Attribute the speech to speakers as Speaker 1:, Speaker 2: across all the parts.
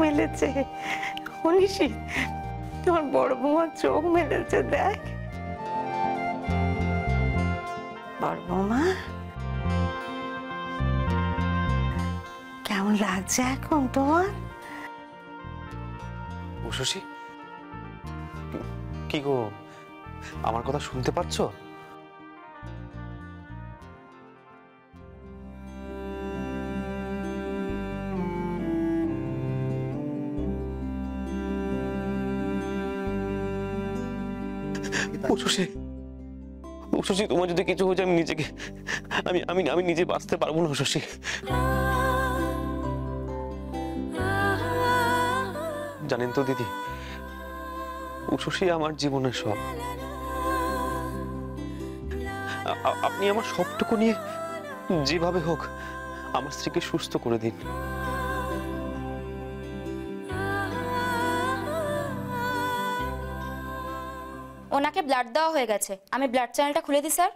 Speaker 1: মেলেছে। শুনিসি, তোমার বড় বৌমা চোখ মেলেছে, দেখ। বড় বৌমা, কেমন লাগছে এখন তোমার?
Speaker 2: শশী, কি গো, আমার কথা শুনতে পাচ্ছ? শশী, তোমার যদি কিছু হয়ে যায় আমি নিজেকে আমি নিজে বাঁচতে পারবো না শশী। জানেন তো দিদি, শশী আমার জীবনের সব। আপনি আমার সবটুকু নিয়ে যেভাবে হোক আমার স্ত্রীকে সুস্থ করে দিন।
Speaker 3: ওনাকে ব্লাড দেওয়া হয়ে গেছে, আমি ব্লাড চ্যানেলটা খুলে দিই স্যার।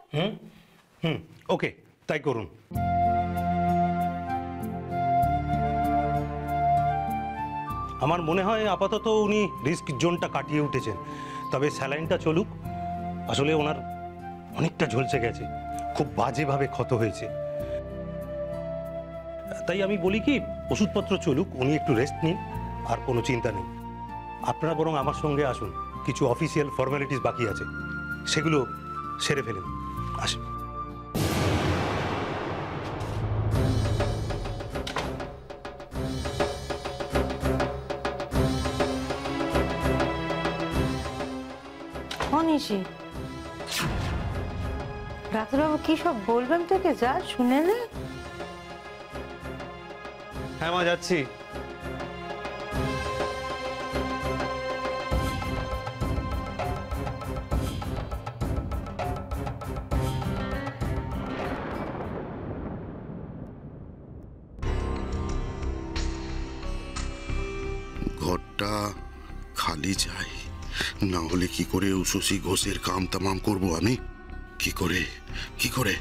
Speaker 4: ওকে, তাই করুন। আমার মনে হয় আপাতত উনি রিস্ক জোনটা কাটিয়ে উঠেছেন, তবে স্যালাইনটা চলুক। আসলে ওনার অনেকটা ঝলসে গেছে, খুব বাজেভাবে ক্ষত হয়েছে। তাই আমি বলি কি, ওষুধপত্র চলুক, উনি একটু রেস্ট নিন, আর কোনো চিন্তা নেই। আপনারা বরং আমার সঙ্গে আসুন, কিছু অফিসিয়াল ফর্মালিটিস বাকি আছে, সেগুলো সেরে ফেলেন। আসুন।
Speaker 1: শুনিসি, ডাক্তারবাবু কি সব বলবেন তোকে, যা শুনে নে।
Speaker 2: হ্যাঁ মা, যাচ্ছি।
Speaker 5: ঘরটা খালি চাই, না হলে কি করে উশসী ঘোষের কাম তামাম করবো আমি? কি করে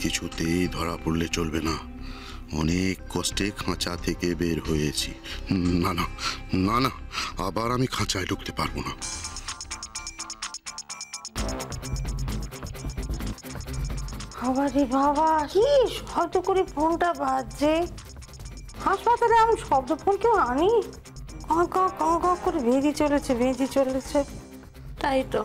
Speaker 5: কিছুতেই ধরা পড়লে চলবে না। অনেক কষ্টে খাঁচা থেকে বের হয়েছি। না না না না, আবার আমি খাঁচায় ঢুকতে পারবো না।
Speaker 1: বাবারে বাবা, কি শব্দ করে ফোনটা বাজছে! হাসপাতালে এমন শব্দ ফোন কেউ আনি? ক ক ক ক করে ভেজে চলেছে। তাই তো।